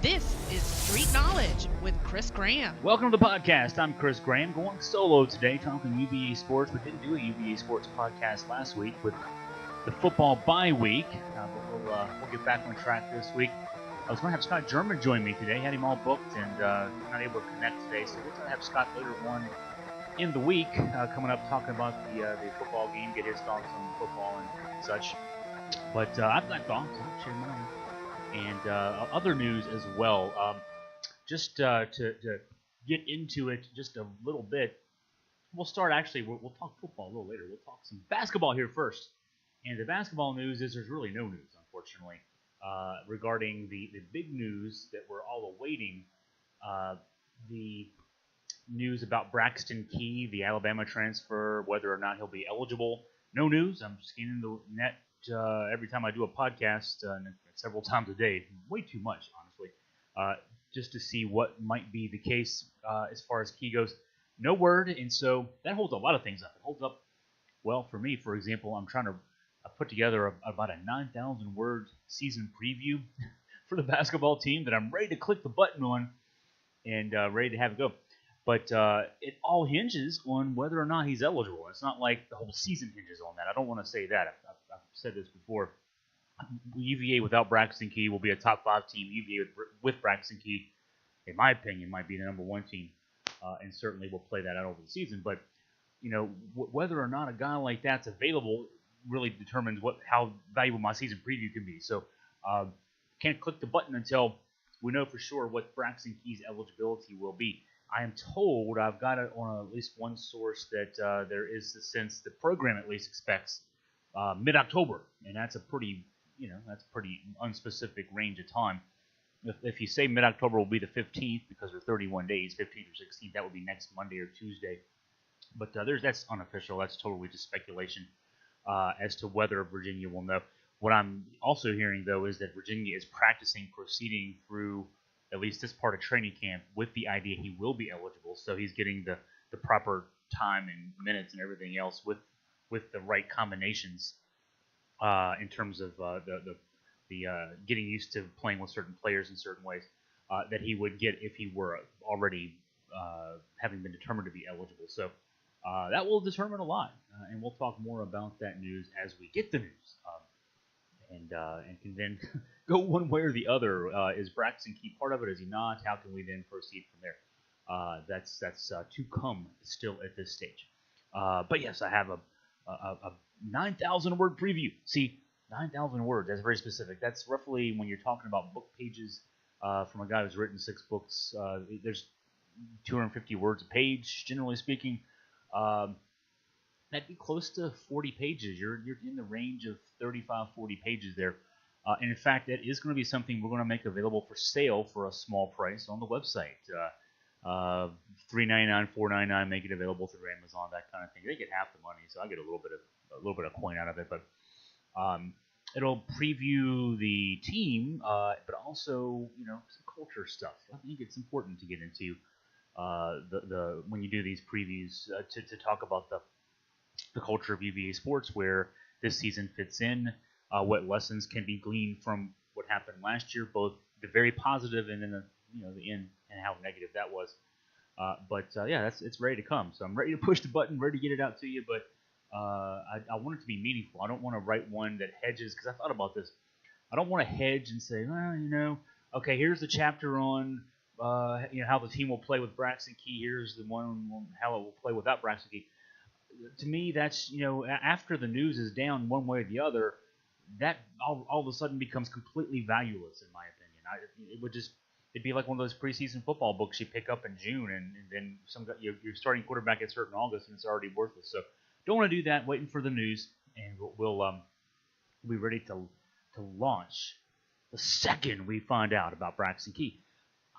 This is Street Knowledge with Chris Graham. Welcome to the podcast. I'm Chris Graham, going solo today, talking UVA sports. We didn't do a UVA sports podcast last week with the football bye week, but we'll get back on track this week. I was going to have Scott German join me today. Had him all booked and not able to connect today, so we're going to have Scott later on in the week coming up talking about the football game, get his thoughts on football and such. But I've got thoughts. I'll share mine. And other news as well. Just to get into it just a little bit, we'll start actually, we'll talk football a little later. We'll talk some basketball here first. And the basketball news is there's really no news, unfortunately, regarding the big news that we're all awaiting, the news about Braxton Key, the Alabama transfer, whether or not he'll be eligible. No news. I'm scanning the net every time I do a podcast, several times a day, way too much, honestly, just to see what might be the case as far as Key goes. No word, and so that holds a lot of things up. It holds up, well, for me, for example, I'm trying to put together about a 9,000-word season preview for the basketball team that I'm ready to click the button on and ready to have it go. But it all hinges on whether or not he's eligible. It's not like the whole season hinges on that. I don't want to say that. I've said this before. UVA without Braxton Key will be a top 5 team. UVA with Braxton Key, in my opinion, might be the number 1 team, and certainly will play that out over the season. But you know, whether or not a guy like that's available really determines how valuable my season preview can be. So can't click the button until we know for sure what Braxton Key's eligibility will be. I am told, I've got it on at least one source, that there is the sense the program at least expects mid-October, and that's a pretty unspecific range of time. If you say mid-October will be the 15th, because they're 31 days, 15th or 16th, that would be next Monday or Tuesday. But that's unofficial. That's totally just speculation as to whether Virginia will know. What I'm also hearing, though, is that Virginia is proceeding through at least this part of training camp with the idea he will be eligible. So he's getting the proper time and minutes and everything else with the right combinations in terms of the getting used to playing with certain players in certain ways that he would get if he were already having been determined to be eligible. So that will determine a lot, and we'll talk more about that news as we get the news. And can then go one way or the other. Is Braxton Key part of it? Is he not? How can we then proceed from there? That's to come still at this stage. But yes, I have a 9,000-word preview. See, 9,000 words. That's very specific. That's roughly, when you're talking about book pages from a guy who's written 6 books, there's 250 words a page, generally speaking. That'd be close to 40 pages. You're in the range of 35, 40 pages there. And in fact, that is going to be something we're going to make available for sale for a small price on the website. $3.99, $4.99, make it available through Amazon, that kind of thing. They get half the money, so I get a little bit of coin out of it. But it'll preview the team, but also some culture stuff. I think it's important to get into the when you do these previews to talk about the culture of UVA sports, where this season fits in, what lessons can be gleaned from what happened last year, both the very positive and then the end and how negative that was. But it's ready to come. So I'm ready to push the button, ready to get it out to you. But I want it to be meaningful. I don't want to write one that hedges, because I thought about this. I don't want to hedge and say, well, okay, here's the chapter on how the team will play with Braxton Key. Here's the one on how it will play without Braxton Key. To me, that's, after the news is down one way or the other, that all of a sudden becomes completely valueless, in my opinion. It'd be like one of those preseason football books you pick up in June, and then your starting quarterback gets hurt in August, and it's already worthless. So don't want to do that. Waiting for the news, and we'll be ready to launch the second we find out about Braxton Key.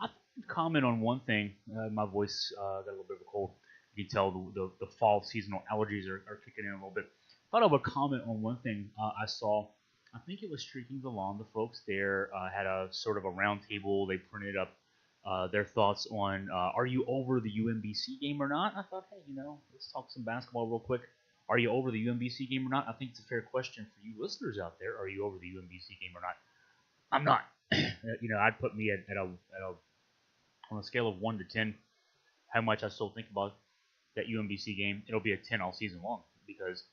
I'll comment on one thing. My voice got a little bit of a cold. You can tell the fall seasonal allergies are kicking in a little bit. Thought I would comment on one thing I saw. I think it was Streaking the Lawn. The folks there had a sort of a round table. They printed up their thoughts on, are you over the UMBC game or not? I thought, hey, let's talk some basketball real quick. Are you over the UMBC game or not? I think it's a fair question for you listeners out there. Are you over the UMBC game or not? I'm not. I'd put me at a on a scale of 1 to 10, how much I still think about that UMBC game. It'll be a 10 all season long because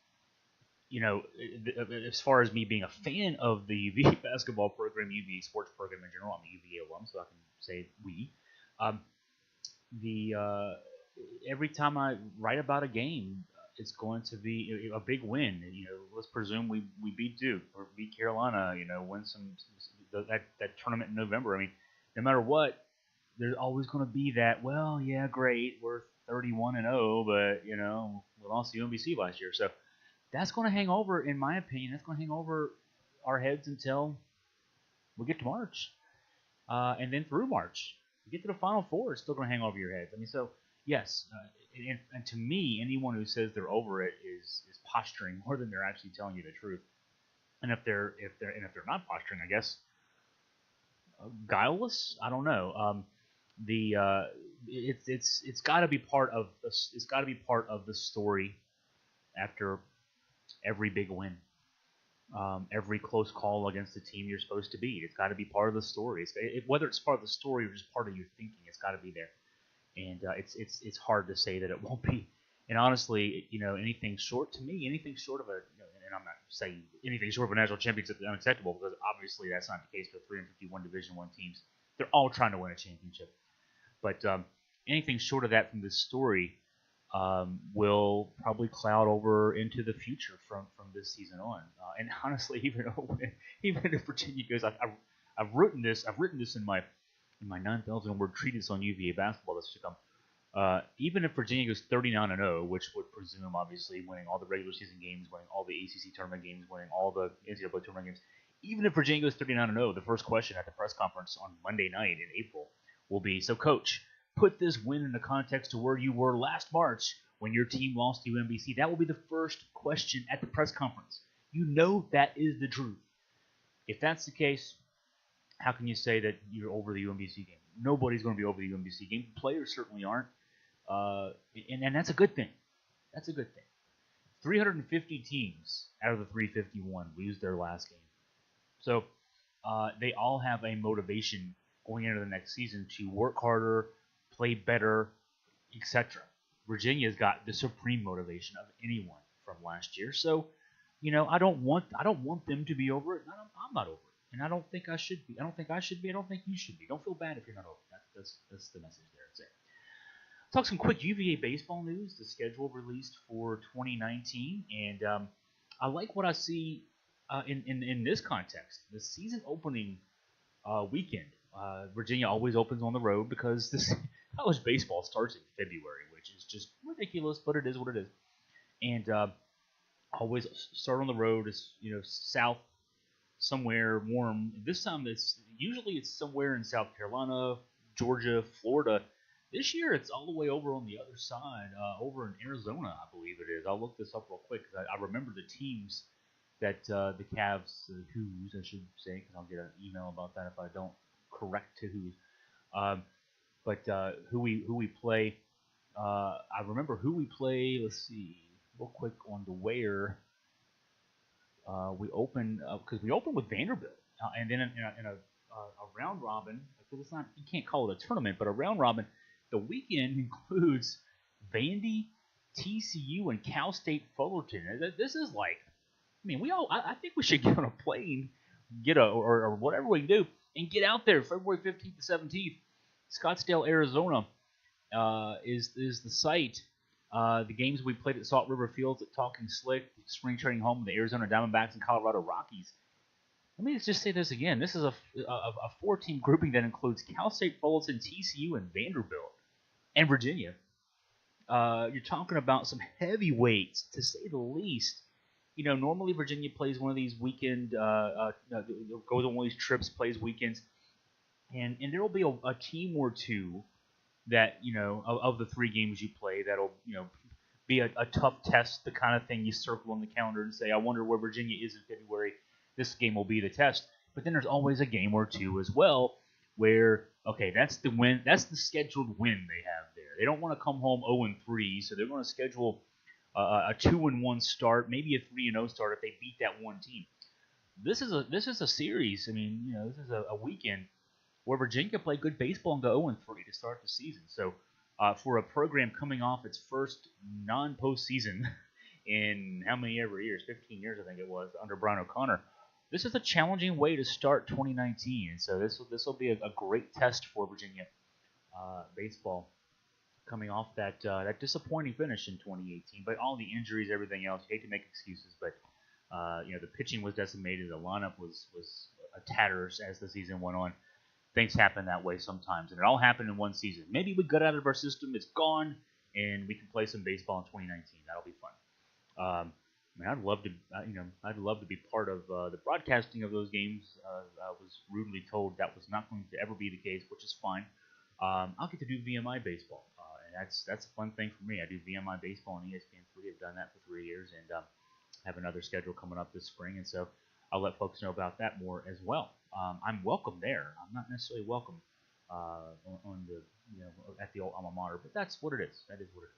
as far as me being a fan of the UVA basketball program, UVA sports program in general, I'm a UVA alum, so I can say we. Every time I write about a game, it's going to be a big win. Let's presume we beat Duke or beat Carolina. Win that tournament in November. I mean, no matter what, there's always going to be that. Well, yeah, great, we're 31-0, but we lost to UMBC last year, so that's going to hang over. In my opinion, that's going to hang over our heads until we get to March, and then through March. You get to the Final Four, it's still going to hang over your heads. I mean, so yes, and to me, anyone who says they're over it is posturing more than they're actually telling you the truth. And if they're not posturing, I guess guileless. I don't know. It's got to be part of the story after every big win. Every close call against the team you're supposed to beat. It's got to be part of the story. Whether it's part of the story or just part of your thinking, it's got to be there. And it's hard to say that it won't be. And honestly, anything short of and I'm not saying anything short of a national championship is unacceptable, because obviously that's not the case for 351 Division I teams. They're all trying to win a championship. But anything short of that from this story will probably cloud over into the future from this season on. And honestly, even if Virginia goes, I've written this in my 9,000 word treatise on UVA basketball that's to come. Even if Virginia goes 39-0, which would presume obviously winning all the regular season games, winning all the ACC tournament games, winning all the NCAA tournament games, even if Virginia goes 39-0, the first question at the press conference on Monday night in April will be, so coach, put this win in the context to where you were last March when your team lost to UMBC. That will be the first question at the press conference. That is the truth. If that's the case, how can you say that you're over the UMBC game? Nobody's going to be over the UMBC game. Players certainly aren't. And that's a good thing. That's a good thing. 350 teams out of the 351 lose their last game. So they all have a motivation going into the next season to work harder, play better, etc. Virginia's got the supreme motivation of anyone from last year. So, I don't want them to be over it. I'm not over it. And I don't think I should be. I don't think I should be. I don't think you should be. Don't feel bad if you're not over it. That's the message there. That's it. Talk some quick UVA baseball news. The schedule released for 2019, and I like what I see in this context. The season opening weekend. Virginia always opens on the road because this college baseball starts in February, which is just ridiculous, but it is what it is. And always start on the road. It's south, somewhere warm. This time it's somewhere in South Carolina, Georgia, Florida. This year it's all the way over on the other side, over in Arizona, I believe it is. I'll look this up real quick because I remember the teams that the Cavs, Who's, I should say, because I'll get an email about that if I don't correct to Who's. But who we play. I remember who we play. Let's see, real quick on the where. We open because we open with Vanderbilt, and then in a round robin. Because it's not, you can't call it a tournament, but a round robin. The weekend includes Vandy, TCU, and Cal State Fullerton. This is like, I think we should get on a plane, or whatever we can do, and get out there February 15th to 17th. Scottsdale, Arizona, is the site. The games we played at Salt River Fields, at Talking Slick, spring training home, the Arizona Diamondbacks and Colorado Rockies. Let me just say this again. This is a 4-team grouping that includes Cal State Fullerton, TCU, and Vanderbilt, and Virginia. You're talking about some heavyweights, to say the least. Normally Virginia plays one of these weekend, goes on one of these trips, plays weekends, and there will be a team or two that, of the 3 games you play, that'll, be a tough test, the kind of thing you circle on the calendar and say, I wonder where Virginia is in February. This game will be the test. But then there's always a game or two as well where, okay, that's the win, that's the scheduled win they have there. They don't want to come home 0-3, so they're going to schedule a 2-1 start, maybe a 3-0 start if they beat that one team. This is a series. This is a weekend where Virginia played good baseball and go 0-3 to start the season. So for a program coming off its first non-postseason in how many ever years, 15 years I think it was, under Brian O'Connor, this is a challenging way to start 2019. And so this will be a great test for Virginia baseball coming off that disappointing finish in 2018. But all the injuries, everything else, you hate to make excuses, but the pitching was decimated. The lineup was a tatters as the season went on. Things happen that way sometimes, and it all happened in one season. Maybe we got out of our system, it's gone, and we can play some baseball in 2019. That'll be fun. I'd love to be part of the broadcasting of those games. I was rudely told that was not going to ever be the case, which is fine. I'll get to do VMI baseball, and that's a fun thing for me. I do VMI baseball on ESPN3. I've done that for 3 years, and have another schedule coming up this spring, and so I'll let folks know about that more as well. I'm welcome there. I'm not necessarily welcome on the at the old alma mater, but that's what it is. That is what it is.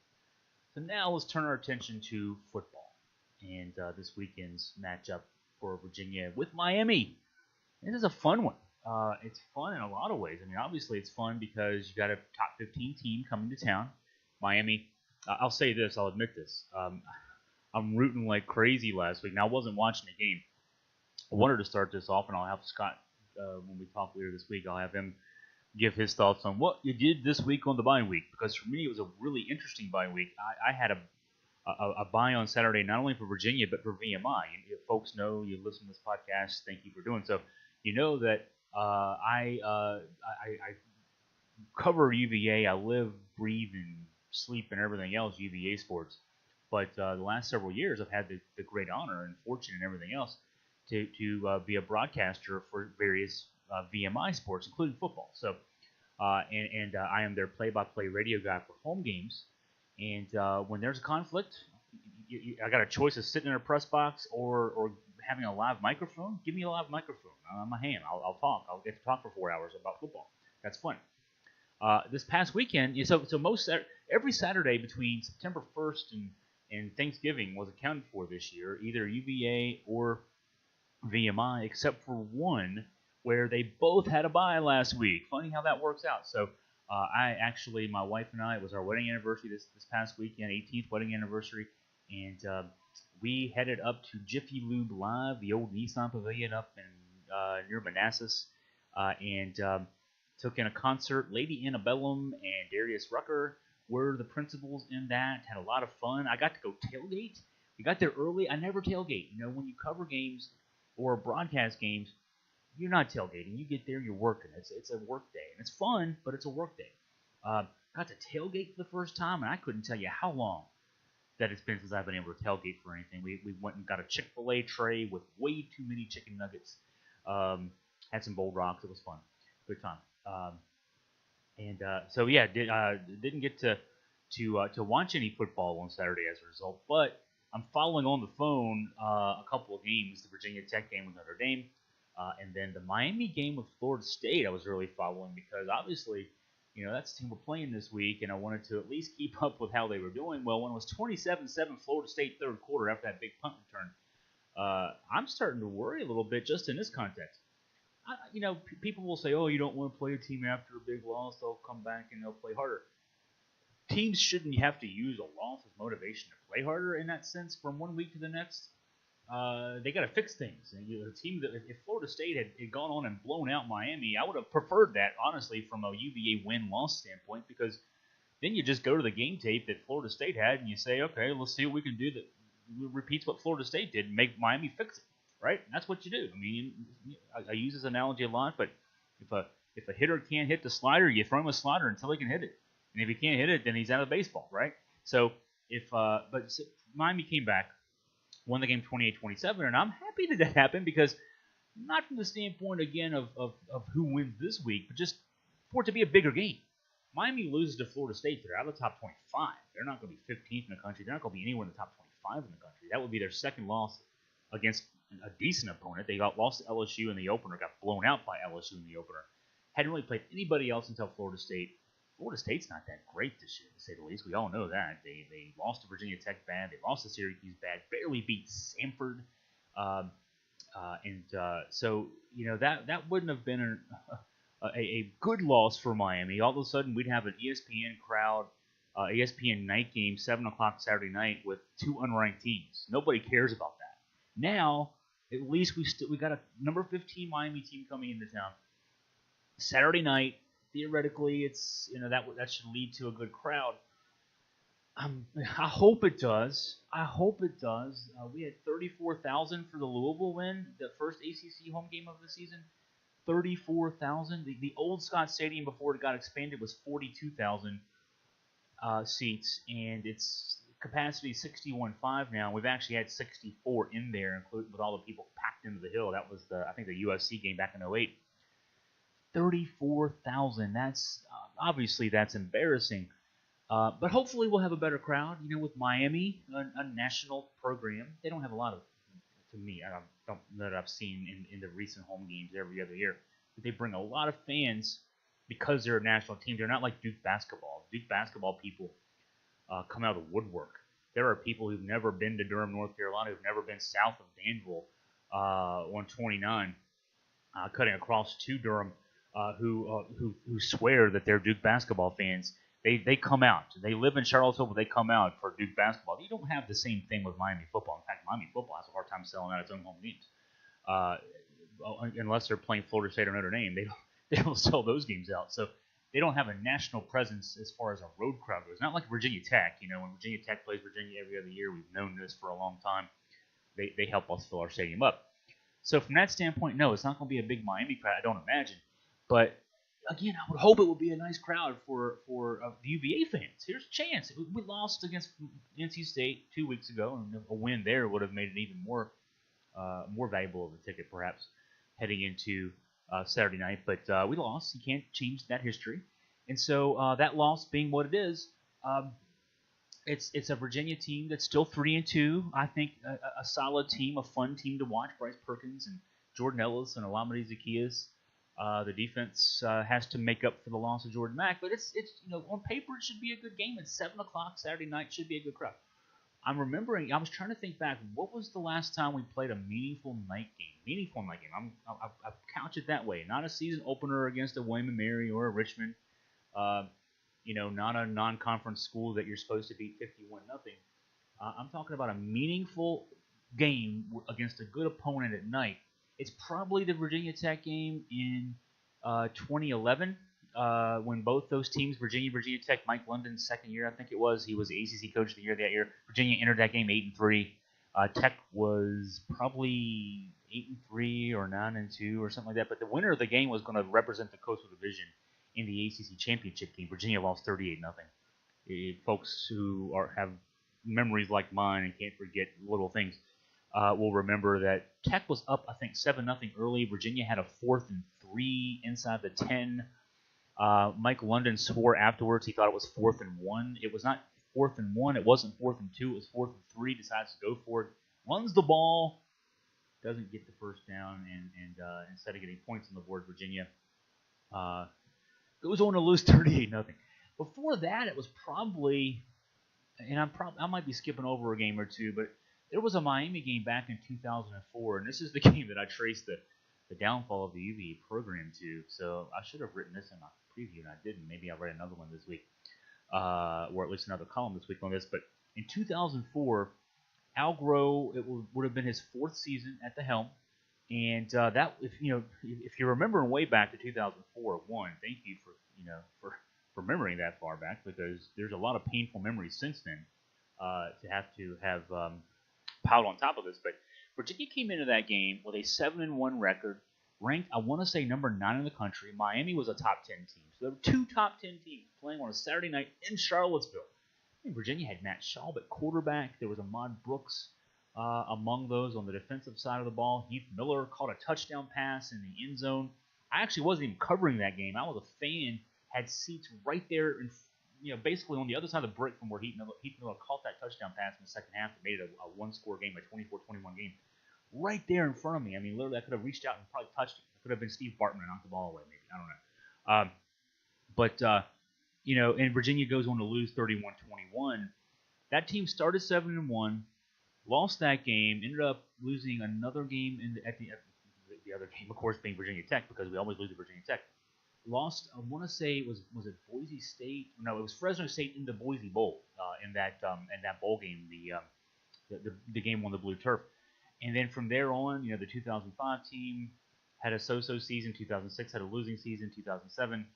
So now let's turn our attention to football and this weekend's matchup for Virginia with Miami. This is a fun one. It's fun in a lot of ways. I mean, obviously it's fun because you got a top 15 team coming to town. Miami. I'll say this. I'll admit this. I'm rooting like crazy last week. Now I wasn't watching the game. I wanted to start this off, and I'll have Scott when we talk later this week. I'll have him give his thoughts on what you did this week on the bye week, because for me it was a really interesting bye week. I had a bye on Saturday, not only for Virginia but for VMI. And folks know, you listen to this podcast, thank you for doing so. You know that I cover UVA. I live, breathe, and sleep and everything else UVA sports. But the last several years, I've had the great honor and fortune and everything else to be a broadcaster for various VMI sports, including football. So, I am their play-by-play radio guy for home games. And when there's a conflict, I got a choice of sitting in a press box or having a live microphone. Give me a live microphone. I'm a ham. I'll talk. I'll get to talk for 4 hours about football. That's fun. This past weekend, so every Saturday between September 1st and Thanksgiving was accounted for this year, either UVA or VMI, except for one where they both had a bye last week. Funny how that works out. So my wife and I, it was our wedding anniversary this past weekend, 18th wedding anniversary, and we headed up to Jiffy Lube Live, the old Nissan Pavilion up in near Manassas, and took in a concert. Lady Antebellum and Darius Rucker were the principals in that. Had a lot of fun. I got to go tailgate. We got there early. I never tailgate. When you cover games or broadcast games, you're not tailgating. You get there, you're working. It's a work day, and it's fun, but it's a work day. Got to tailgate for the first time, and I couldn't tell you how long that it's been since I've been able to tailgate for anything. We went and got a Chick-fil-A tray with way too many chicken nuggets. Had some Bold Rocks. It was fun. Good time. Didn't get to watch any football on Saturday as a result, but I'm following on the phone a couple of games, the Virginia Tech game with Notre Dame, and then the Miami game with Florida State I was really following because obviously, that's the team we're playing this week, and I wanted to at least keep up with how they were doing. Well, when it was 27-7 Florida State third quarter after that big punt return, I'm starting to worry a little bit just in this context. People will say, oh, you don't want to play a team after a big loss. They'll come back and they'll play harder. Teams shouldn't have to use a loss as motivation to play harder in that sense from one week to the next. They got to fix things. And the team that if Florida State had gone on and blown out Miami, I would have preferred that, honestly, from a UVA win-loss standpoint, because then you just go to the game tape that Florida State had and you say, okay, let's see what we can do that repeats what Florida State did and make Miami fix it. Right? That's what you do. I mean, I use this analogy a lot, but if a hitter can't hit the slider, you throw him a slider until he can hit it. And if he can't hit it, then he's out of baseball, right? So Miami came back, won the game 28-27, and I'm happy that happened because not from the standpoint, again, of who wins this week, but just for it to be a bigger game. Miami loses to Florida State. They're out of the top 25. They're not going to be 15th in the country. They're not going to be anywhere in the top 25 in the country. That would be their second loss against a decent opponent. They got lost to LSU in the opener, got blown out by LSU in the opener. Hadn't really played anybody else until Florida State. Florida State's not that great this year, to say the least. We all know that. They lost to Virginia Tech bad. They lost to Syracuse bad. Barely beat Samford. So that wouldn't have been a good loss for Miami. All of a sudden, we'd have an ESPN crowd, ESPN night game, 7 o'clock Saturday night with two unranked teams. Nobody cares about that. Now, at least we got a number 15 Miami team coming into town. Saturday night, theoretically, it's that should lead to a good crowd. I hope it does. I hope it does. We had 34,000 for the Louisville win, the first ACC home game of the season. 34,000. The old Scott Stadium before it got expanded was 42,000 seats, and its capacity is 61.5 now. We've actually had 64 in there, including with all the people packed into the hill. That was I think the USC game back in 08. 34,000. That's obviously that's embarrassing. But hopefully we'll have a better crowd. With Miami, a national program, they don't have a lot of. To me, I don't know that I've seen in the recent home games every other year. But they bring a lot of fans because they're a national team. They're not like Duke basketball. Duke basketball people come out of the woodwork. There are people who've never been to Durham, North Carolina, who've never been south of Danville, 129, cutting across to Durham, who swear that they're Duke basketball fans. They come out. They live in Charlottesville, but they come out for Duke basketball. You don't have the same thing with Miami football. In fact, Miami football has a hard time selling out its own home games, unless they're playing Florida State or Notre Dame. They don't sell those games out. So they don't have a national presence as far as a road crowd goes. Not like Virginia Tech. When Virginia Tech plays Virginia every other year, we've known this for a long time. They help us fill our stadium up. So from that standpoint, no, it's not going to be a big Miami crowd. I don't imagine, but again, I would hope it would be a nice crowd for the UVA fans. Here's a chance. We lost against NC State 2 weeks ago, and a win there would have made it even more valuable of a ticket, perhaps, heading into Saturday night. But we lost. You can't change that history. And so that loss being what it is, it's a Virginia team that's still 3-2. I think a solid team, a fun team to watch. Bryce Perkins and Jordan Ellis and Alameda Zacchaeus. The defense has to make up for the loss of Jordan Mack, but it's on paper it should be a good game. It's 7 o'clock Saturday night, should be a good crowd. I was trying to think back, what was the last time we played a meaningful night game? I couch it that way, not a season opener against a William & Mary or a Richmond. Not a non-conference school that you're supposed to beat 51-0. I'm talking about a meaningful game against a good opponent at night. It's probably the Virginia Tech game in 2011 when both those teams, Virginia Tech, Mike London's second year, I think it was, he was the ACC Coach of the Year that year. Virginia entered that game 8-3. Tech was probably 8-3 or 9-2 or something like that. But the winner of the game was going to represent the Coastal Division in the ACC Championship game. Virginia lost 38-0. Folks who have memories like mine and can't forget little things will remember that Tech was up, I think, 7-0 early. Virginia had a 4th and 3 inside the 10. Mike London swore afterwards he thought it was 4th and 1. It was not 4th and 1. It wasn't 4th and 2. It was 4th and 3. Decides to go for it. Runs the ball. Doesn't get the first down. And instead of getting points on the board, Virginia goes on to lose 38-0. Before that, it was probably, and I might be skipping over a game or two, but there was a Miami game back in 2004, and this is the game that I traced the downfall of the UVA program to. So I should have written this in my preview, and I didn't. Maybe I'll write another one this week, or at least another column this week on this. But in 2004, Al Groh, would have been his 4th season at the helm, and that if you're remembering way back to 2004, thank you for remembering that far back, because there's a lot of painful memories since then to have piled on top of this. But Virginia came into that game with a 7-1 record, ranked, I want to say, number 9 in the country. Miami was a top 10 team. So there were 2 top 10 teams playing on a Saturday night in Charlottesville. Virginia had Matt Schaub at quarterback. There was Ahmad Brooks among those on the defensive side of the ball. Heath Miller caught a touchdown pass in the end zone. I actually wasn't even covering that game. I was a fan, had seats right there, basically on the other side of the brick from where Heath Miller caught that touchdown pass in the second half that made it a one-score game, a 24-21 game. Right there in front of me. I mean, literally, I could have reached out and probably touched it. It could have been Steve Bartman and knocked the ball away, maybe. I don't know. And Virginia goes on to lose 31-21. That team started 7-1, lost that game, ended up losing another game at the other game, of course, being Virginia Tech, because we always lose to Virginia Tech. lost. I want to say was it Boise State? No, it was Fresno State in the Boise Bowl in that bowl game. The game on the blue turf, and then from there on, the 2005 team had a so-so season. 2006 had a losing season. 2007,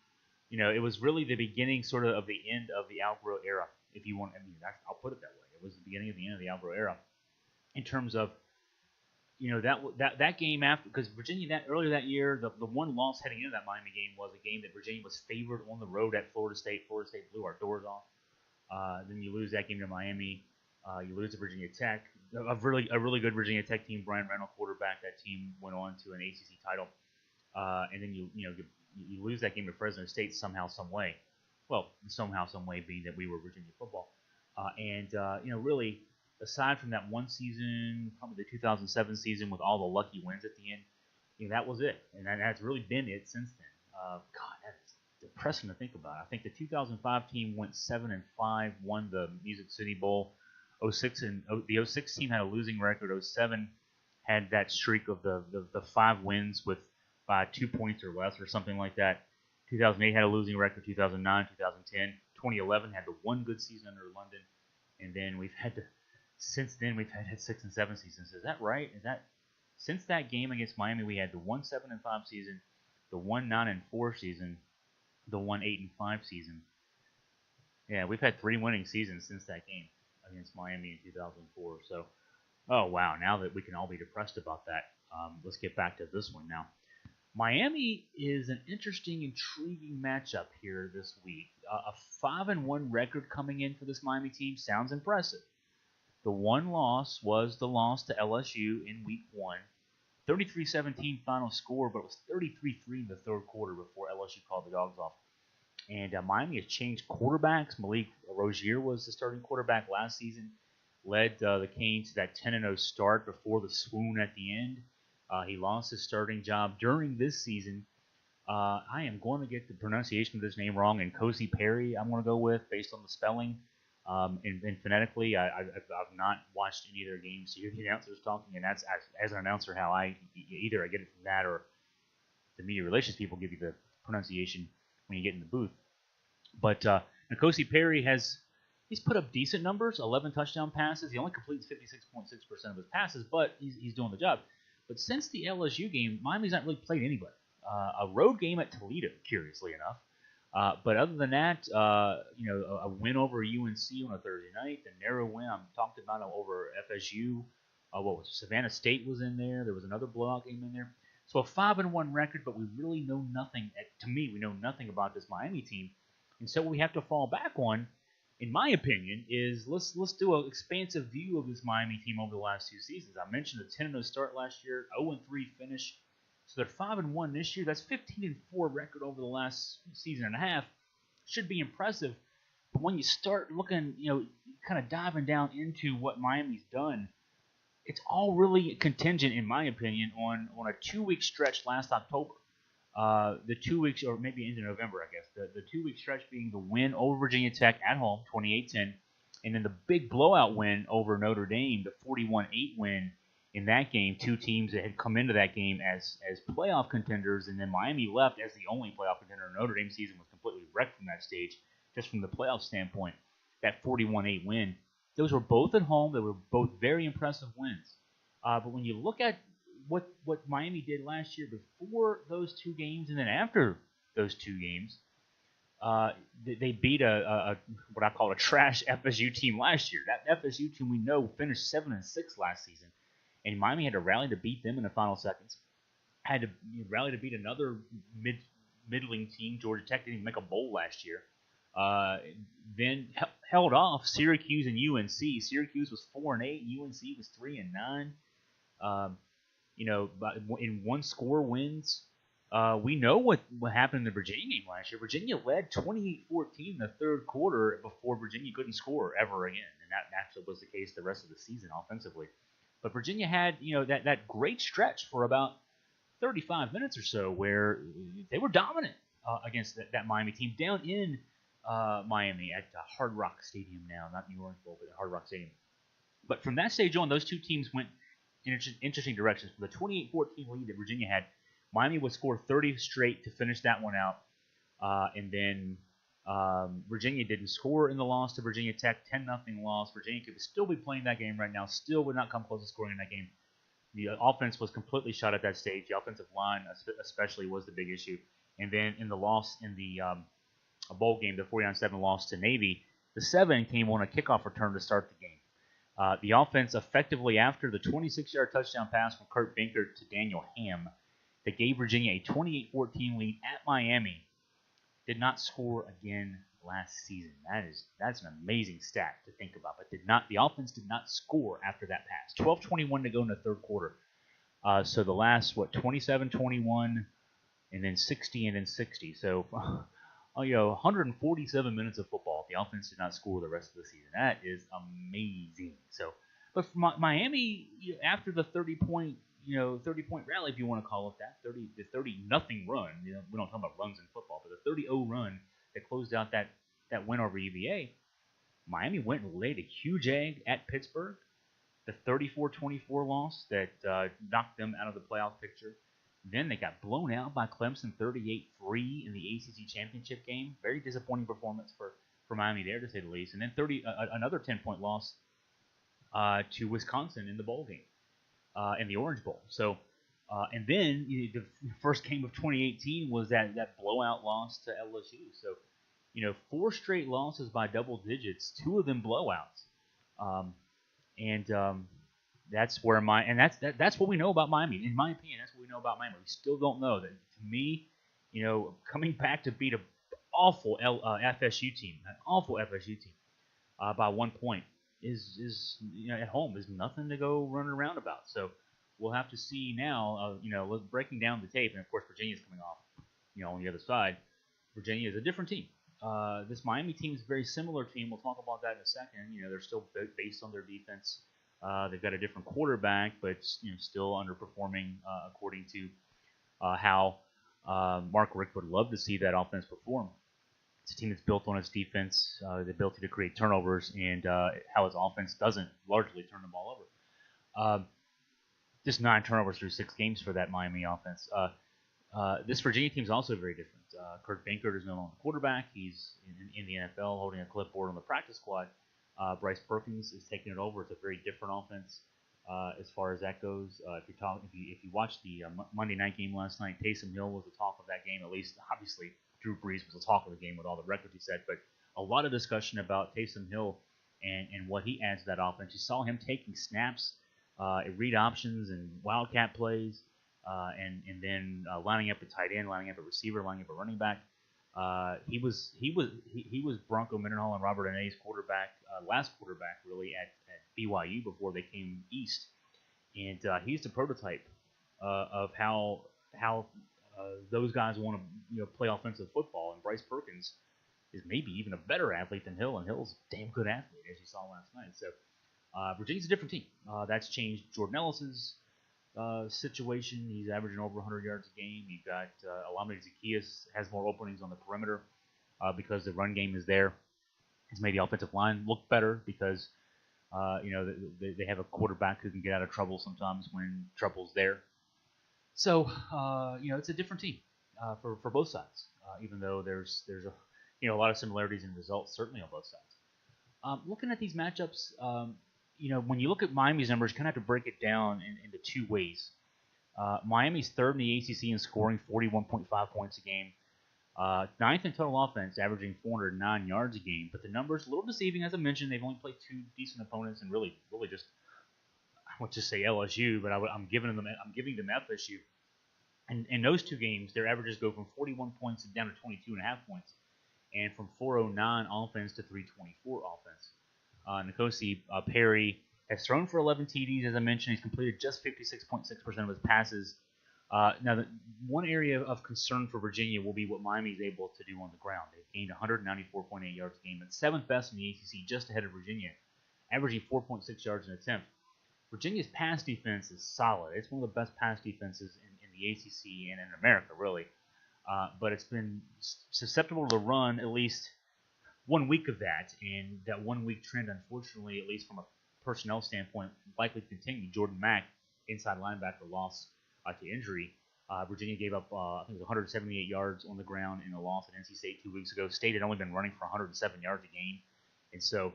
it was really the beginning, sort of the end of the Algro era, if you want. I mean, I'll put it that way. It was the beginning of the end of the Algro era, in terms of that game after, because Virginia earlier that year, the one loss heading into that Miami game was a game that Virginia was favored on the road at Florida State. Florida State blew our doors off. Then you lose that game to Miami. You lose to Virginia Tech, a really good Virginia Tech team. Brian Reynolds quarterback that team, went on to an ACC title. And then you lose that game to Fresno State somehow, some way. Well, somehow, some way being that we were Virginia football. Really, aside from that one season, probably the 2007 season with all the lucky wins at the end, that was it. And that's really been it since then. God, that's depressing to think about. I think the 2005 team went 7-5, won the Music City Bowl. The 06 team had a losing record. 07 had that streak of the 5 wins by 2 points or less or something like that. 2008 had a losing record. 2009, 2010, 2011 had the one good season under London, and then since then we've had 6 and 7 seasons. Is that right? Since that game against Miami, we had the 1-7-5 season, the 1-9-4 season, the 1-8-5 season. Yeah, we've had 3 winning seasons since that game against Miami in 2004. So, oh wow, now that we can all be depressed about that, let's get back to this one now. Miami is an interesting, intriguing matchup here this week. A 5-1 record coming in for this Miami team sounds impressive. The one loss was the loss to LSU in week 1. 33-17 final score, but it was 33-3 in the third quarter before LSU called the dogs off. And Miami has changed quarterbacks. Malik Rozier was the starting quarterback last season, led the Canes to that 10-0 start before the swoon at the end. He lost his starting job during this season. I am going to get the pronunciation of this name wrong, and Kosi Perry I'm going to go with based on the spelling. And phonetically, I've not watched any of their games to hear the announcers talking, and that's as an announcer how either I get it from that or the media relations people give you the pronunciation when you get in the booth. But Kosi Perry he's put up decent numbers, 11 touchdown passes. He only completes 56.6% of his passes, but he's doing the job. But since the LSU game, Miami's not really played anybody. A road game at Toledo, curiously enough. But other than that, a win over UNC on a Thursday night, the narrow win I'm talked about over FSU. Savannah State was in there. There was another blowout game in there. So a 5-1 record, but we really know nothing. To me, we know nothing about this Miami team. And so what we have to fall back on, in my opinion, is let's do an expansive view of this Miami team over the last 2 seasons. I mentioned the 10-0 start last year, 0-3 finish. So they're 5-1 this year. That's 15-4 record over the last season and a half. Should be impressive. But when you start looking, kind of diving down into what Miami's done, it's all really contingent, in my opinion, on a 2-week stretch last October. The 2 weeks, or maybe into November, I guess. The 2-week stretch being the win over Virginia Tech at home, 28-10, and then the big blowout win over Notre Dame, the 41-8 win in that game. 2 teams that had come into that game as playoff contenders, and then Miami left as the only playoff contender. Notre Dame season was completely wrecked from that stage, just from the playoff standpoint. That 41-8 win. Those were both at home. They were both very impressive wins. But when you look at what Miami did last year before those 2 games and then after those 2 games, they beat a what I call a trash FSU team last year. That FSU team we know finished 7-6 last season, and Miami had to rally to beat them in the final seconds. Had to rally to beat another middling team. Georgia Tech didn't even make a bowl last year. Then held off Syracuse and UNC. Syracuse was 4-8. UNC was 3-9. In 1-score wins. We know what happened in the Virginia game last year. Virginia led 28-14 in the third quarter before Virginia couldn't score ever again, and that actually was the case the rest of the season offensively. But Virginia had that great stretch for about 35 minutes or so where they were dominant against that Miami team down in Miami at Hard Rock Stadium now, not New Orleans Bowl, but Hard Rock Stadium. But from that stage on, those 2 teams went in interesting directions. For the 28-14 lead that Virginia had, Miami would score 30 straight to finish that one out. And then Virginia didn't score in the loss to Virginia Tech, 10-0 loss. Virginia could still be playing that game right now, still would not come close to scoring in that game. The offense was completely shot at that stage. The offensive line especially was the big issue. And then in the loss in the bowl game, the 49-7 loss to Navy, the 7 came on a kickoff return to start the game. The offense effectively, after the 26-yard touchdown pass from Kurt Binkert to Daniel Ham that gave Virginia a 28-14 lead at Miami, did not score again last season. That's an amazing stat to think about. But the offense did not score after that pass. 12:21 to go in the third quarter. So the last 27-21, and then 60, and then 60. So 147 minutes of football. The offense did not score the rest of the season. That is amazing. So, but for Miami, after the 30-point rally, if you want to call it that, the 30-0 run. We don't talk about runs in football, but the 30-0 run that closed out that win over UVA. Miami went and laid a huge egg at Pittsburgh. The 34-24 loss that knocked them out of the playoff picture. Then they got blown out by Clemson 38-3 in the ACC championship game. Very disappointing performance for Miami there, to say the least. And then another 10-point loss to Wisconsin in the bowl game, in the Orange Bowl. So, and then the first game of 2018 was that blowout loss to LSU. So, 4 straight losses by double digits, 2 of them blowouts. That's where that's what we know about Miami. In my opinion, that's what we know about Miami. We still don't know that. To me, coming back to beat an awful FSU team, by 1 point is at home is nothing to go running around about. So we'll have to see now. Breaking down the tape, and of course Virginia's coming off. On the other side, Virginia is a different team. This Miami team is a very similar team. We'll talk about that in a second. They're still based on their defense. They've got a different quarterback, but still underperforming according to how Mark Richt would love to see that offense perform. It's a team that's built on its defense, the ability to create turnovers, and how its offense doesn't largely turn the ball over. Just 9 turnovers through 6 games for that Miami offense. This Virginia team is also very different. Kurt Binkert is no longer quarterback. He's in the NFL holding a clipboard on the practice squad. Bryce Perkins is taking it over. It's a very different offense as far as that goes. If you watched the Monday night game last night, Taysom Hill was the talk of that game. At least, obviously, Drew Brees was the talk of the game with all the records he set. But a lot of discussion about Taysom Hill and what he adds to that offense. You saw him taking snaps, read options, and wildcat plays, and then lining up at tight end, lining up at receiver, lining up at running back. He was Bronco Mendenhall and Robert Anae's last quarterback really at BYU before they came east, and he's the prototype of how those guys want to play offensive football. And Bryce Perkins is maybe even a better athlete than Hill, and Hill's a damn good athlete, as you saw last night. So Virginia's a different team. That's changed Jordan Ellis's situation. He's averaging over 100 yards a game. You've got Alameda Zacchaeus has more openings on the perimeter because the run game is there. It's made the offensive line look better because they have a quarterback who can get out of trouble sometimes when trouble's there. So it's a different team for both sides. Even though there's a lot of similarities in results, certainly on both sides. Looking at these matchups. When you look at Miami's numbers, you kind of have to break it down into 2 ways. Miami's 3rd in the ACC in scoring, 41.5 points a game. 9th in total offense, averaging 409 yards a game. But the numbers a little deceiving, as I mentioned. They've only played 2 decent opponents, and really just I won't just say LSU, but I'm giving them FSU. And in those 2 games, their averages go from 41 points down to 22.5 points, and from 409 offense to 324 offense. Nkosi Perry has thrown for 11 TDs, as I mentioned. He's completed just 56.6% of his passes. Now, the one area of concern for Virginia will be what Miami is able to do on the ground. They've gained 194.8 yards a game. That's 7th best in the ACC, just ahead of Virginia, averaging 4.6 yards an attempt. Virginia's pass defense is solid. It's one of the best pass defenses in the ACC and in America, really. But it's been susceptible to the run at least 1 week of that, and that 1 week trend, unfortunately, at least from a personnel standpoint, likely to continue. Jordan Mack, inside linebacker, lost to injury. Virginia gave up, I think it was 178 yards on the ground in a loss at NC State 2 weeks ago. State had only been running for 107 yards a game. And so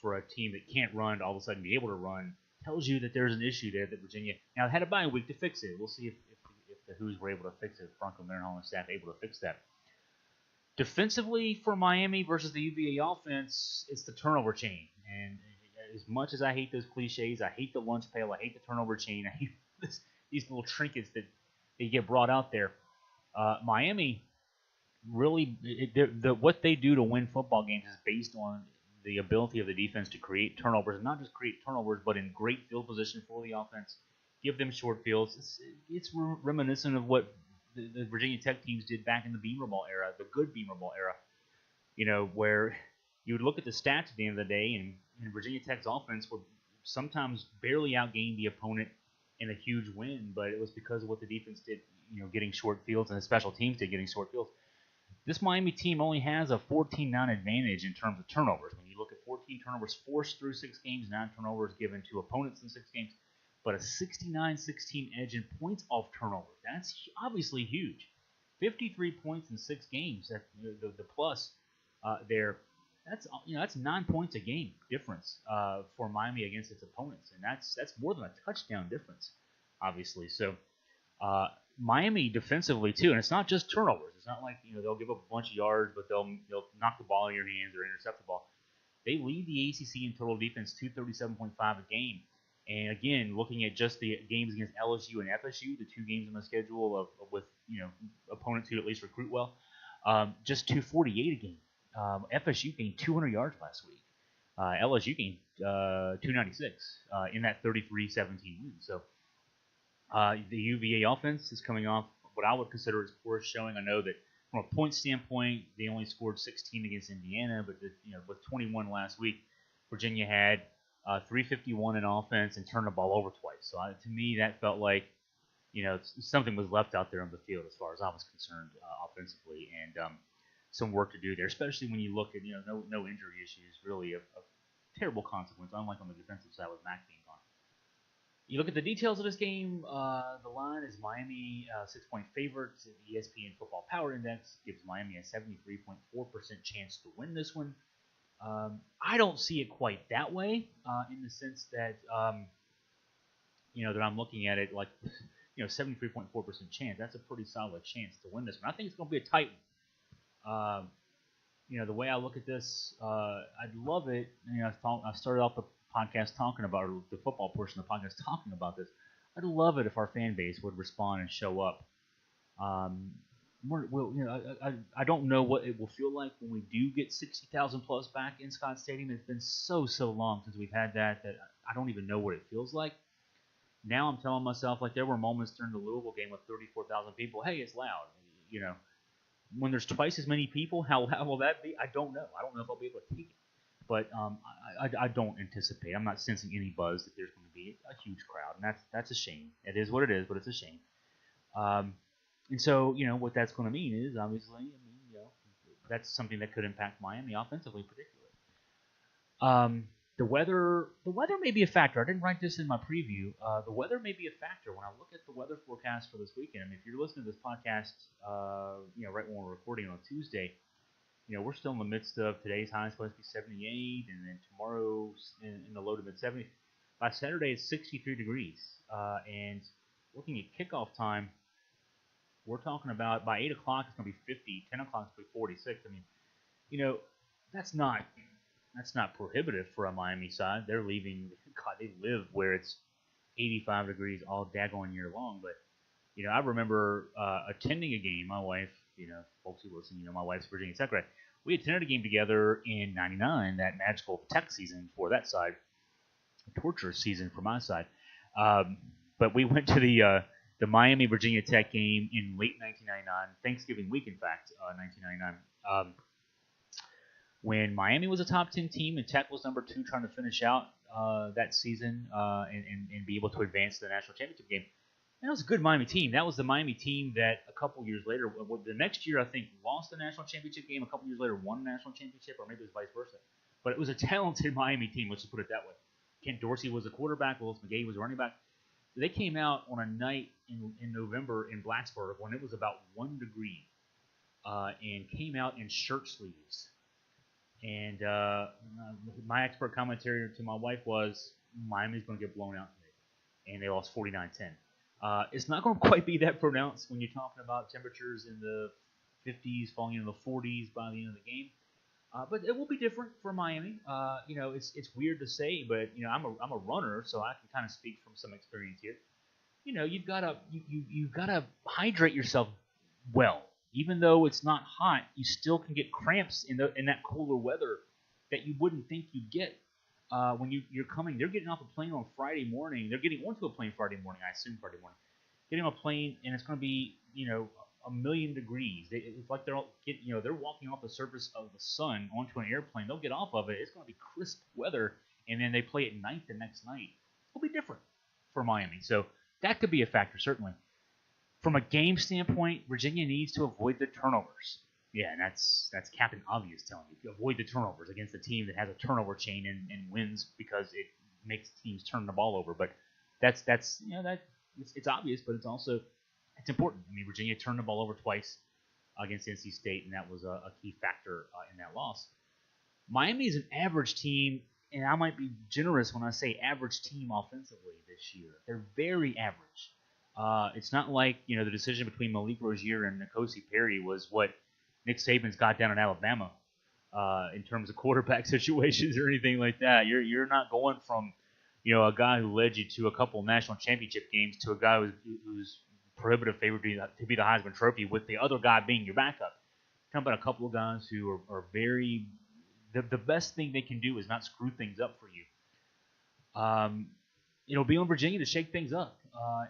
for a team that can't run to all of a sudden be able to run tells you that there's an issue there that Virginia – now, it had a bye week to fix it. We'll see if the Who's were able to fix it. Bronco Mendenhall and staff able to fix that. Defensively for Miami versus the UVA offense, it's the turnover chain. And as much as I hate those cliches, I hate the lunch pail, I hate the turnover chain, I hate these little trinkets that get brought out there. Miami really, what they do to win football games is based on the ability of the defense to create turnovers, and not just create turnovers, but in great field position for the offense, give them short fields. It's reminiscent of what the Virginia Tech teams did back in the Beamer Ball era, the good Beamer Ball era, where you would look at the stats at the end of the day, and Virginia Tech's offense would sometimes barely outgain the opponent in a huge win, but it was because of what the defense did, getting short fields, and the special teams did getting short fields. This Miami team only has a 14-9 advantage in terms of turnovers. When you look at 14 turnovers forced through 6 games, 9 turnovers given to opponents in 6 games, but a 69-16 edge in points off turnover. That's obviously huge. 53 points in 6 games. The plus there. That's 9 points a game difference for Miami against its opponents, and that's more than a touchdown difference, obviously. So Miami defensively too, and it's not just turnovers. It's not like they'll give up a bunch of yards, but they'll knock the ball in your hands or intercept the ball. They lead the ACC in total defense 237.5 a game. And again, looking at just the games against LSU and FSU, the 2 games on the schedule with opponents who at least recruit well, just 248 a game. FSU gained 200 yards last week. LSU gained 296 in that 33-17 win. So the UVA offense is coming off what I would consider its poorest showing. I know that from a point standpoint, they only scored 16 against Indiana, but with 21 last week, Virginia had 351 in offense and turned the ball over twice. So to me, that felt like something was left out there on the field as far as I was concerned offensively, and some work to do there, especially when you look at no injury issues really of terrible consequence, unlike on the defensive side with Mack being gone. You look at the details of this game. The line is Miami 6-point favorites. The ESPN Football Power Index gives Miami a 73.4% chance to win this one. I don't see it quite that way in the sense that that I'm looking at it like 73.4% chance. That's a pretty solid chance to win this one. I think it's going to be a tight one. The way I look at this, I'd love it. I started off the podcast talking about the football portion of the podcast talking about this. I'd love it if our fan base would respond and show up. I don't know what it will feel like when we do get 60,000 plus back in Scott Stadium. It's been so long since we've had that I don't even know what it feels like. Now I'm telling myself, like, there were moments during the Louisville game with 34,000 people. Hey, it's loud. When there's twice as many people, how will that be? I don't know. I don't know if I'll be able to take it. But I don't anticipate. I'm not sensing any buzz that there's going to be a huge crowd, and that's a shame. It is what it is, but it's a shame. And so, what that's going to mean is, obviously, that's something that could impact Miami offensively, particularly. The weather may be a factor. I didn't write this in my preview. The weather may be a factor when I look at the weather forecast for this weekend. I mean, if you're listening to this podcast, right when we're recording on Tuesday, we're still in the midst of today's high is supposed to be 78, and then tomorrow's in the low to mid 70s. By Saturday, it's 63 degrees. And looking at kickoff time, we're talking about by 8 o'clock it's going to be 50, 10 o'clock it's going to be 46. I mean, that's not prohibitive for a Miami side. They're leaving. God, they live where it's 85 degrees all daggone year long. But I remember attending a game. My wife, folks who listen, my wife's Virginia Tech grad. We attended a game together in '99, that magical Tech season for that side, a torturous season for my side. But we went to the Miami Virginia Tech game in late 1999, Thanksgiving week, in fact, 1999. When Miami was a top 10 team and Tech was number 2, trying to finish out that season and be able to advance to the national championship game. And that was a good Miami team. That was the Miami team that a couple years later, the next year I think, lost the national championship game. A couple years later, won the national championship, or maybe it was vice versa. But it was a talented Miami team, let's just put it that way. Kent Dorsey was the quarterback. Willis McGahee was the running back. they came out on a night in November in Blacksburg when it was about 1 degree, and came out in shirt sleeves. And my expert commentary to my wife was Miami's going to get blown out today, and they lost 49-10. It's not going to quite be that pronounced when you're talking about temperatures in the 50s, falling into the 40s by the end of the game. But it will be different for Miami. It's weird to say, but I'm a runner, so I can kind of speak from some experience here. You've got to you've got to hydrate yourself well. Even though it's not hot, you still can get cramps in that cooler weather that you wouldn't think you'd get when you're coming. They're getting off a plane on Friday morning. They're getting onto a plane Friday morning, I assume Friday morning. Getting on a plane, and it's going to be a million degrees. It's like they're walking off the surface of the sun onto an airplane. They'll get off of it. It's going to be crisp weather, and then they play at night the next night. It'll be different for Miami. So that could be a factor, certainly. From a game standpoint, Virginia needs to avoid the turnovers. Yeah, and that's Captain Obvious telling you. Avoid the turnovers against a team that has a turnover chain and wins because it makes teams turn the ball over. But it's obvious, but it's important. I mean, Virginia turned the ball over twice against NC State, and that was a key factor in that loss. Miami is an average team, and I might be generous when I say average team offensively this year. They're very average. It's not like the decision between Malik Rozier and N'Kosi Perry was what Nick Saban's got down in Alabama in terms of quarterback situations or anything like that. You're not going from a guy who led you to a couple national championship games to a guy who's prohibitive favorite to be the Heisman Trophy with the other guy being your backup. Talking about a couple of guys who are very the best thing they can do is not screw things up for you. It'll be on Virginia to shake things up.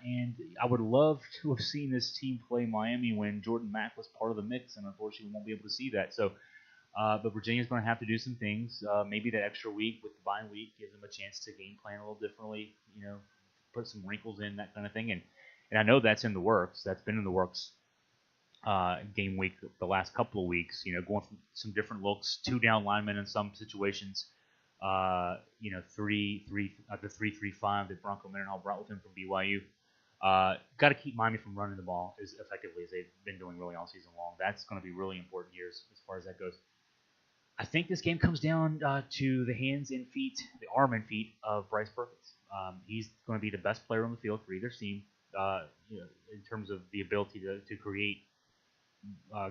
And I would love to have seen this team play Miami when Jordan Mack was part of the mix, and unfortunately we won't be able to see that. So, but Virginia's going to have to do some things. Maybe that extra week with the bye week gives them a chance to game plan a little differently, put some wrinkles in, that kind of thing. And I know that's in the works. That's been in the works game week the last couple of weeks, going from some different looks, 2 down linemen in some situations. The 3-3-5 that Bronco Mendenhall brought with him from BYU. Got to keep Miami from running the ball as effectively as they've been doing really all season long. That's going to be really important here as far as that goes. I think this game comes down to the hands and feet, the arm and feet of Bryce Perkins. He's going to be the best player on the field for either team, in terms of the ability to create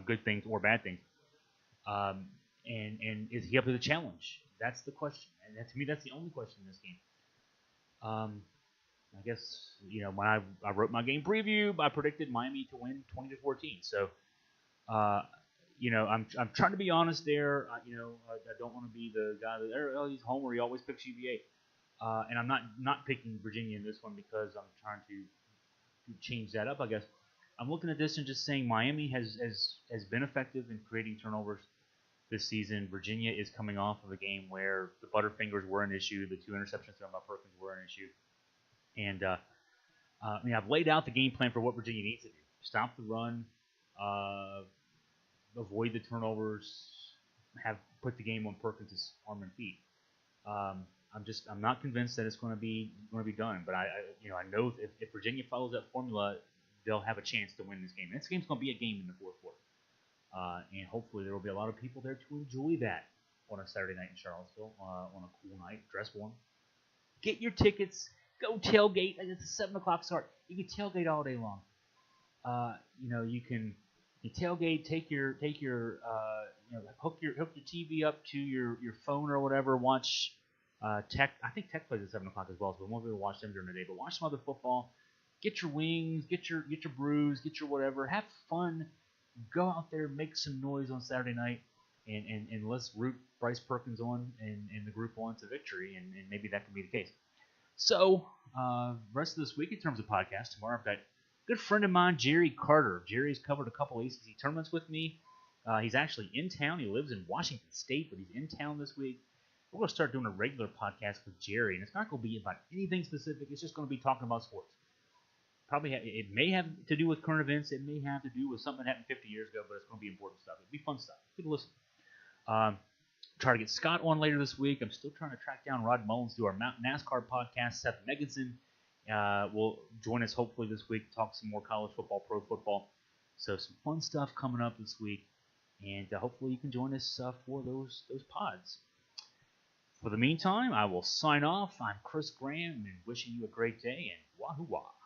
good things or bad things. And is he up to the challenge? That's the question, and to me, that's the only question in this game. I guess when I wrote my game preview, I predicted Miami to win 20-14. So, I'm trying to be honest there. I don't want to be the guy that he's homer. He always picks UVA, and I'm not picking Virginia in this one because I'm trying to change that up. I guess I'm looking at this and just saying Miami has been effective in creating turnovers this season. Virginia is coming off of a game where the Butterfingers were an issue, the 2 interceptions thrown by Perkins were an issue, and I've laid out the game plan for what Virginia needs to do: stop the run, avoid the turnovers, put the game on Perkins' arm and feet. I'm not convinced that it's going to be done, but I know if Virginia follows that formula, they'll have a chance to win this game. This game's going to be a game in the fourth quarter. And hopefully there will be a lot of people there to enjoy that on a Saturday night in Charlottesville, on a cool night, dress warm. Get your tickets, go tailgate. It's a 7 o'clock start. You can tailgate all day long. You can tailgate, hook your TV up to your phone or whatever. Watch Tech. I think Tech plays at 7 o'clock as well, so we won't be able to watch them during the day. But watch some other football. Get your wings, get your brews, get your whatever. Have fun. Go out there, make some noise on Saturday night, and let's root Bryce Perkins on and the group on to victory, and maybe that can be the case. So, rest of this week in terms of podcast, tomorrow I've got a good friend of mine, Jerry Carter. Jerry's covered a couple ACC tournaments with me. He's actually in town. He lives in Washington State, but he's in town this week. We're going to start doing a regular podcast with Jerry, and it's not going to be about anything specific. It's just going to be talking about sports. It may have to do with current events. It may have to do with something that happened 50 years ago, but it's going to be important stuff. It'll be fun stuff. Good to listen. Try to get Scott on later this week. I'm still trying to track down Rod Mullins, do our NASCAR podcast, Seth Megginson, will join us hopefully this week to talk some more college football, pro football. So some fun stuff coming up this week, and hopefully you can join us for those pods. For the meantime, I will sign off. I'm Chris Graham, and wishing you a great day, and wahoo wah.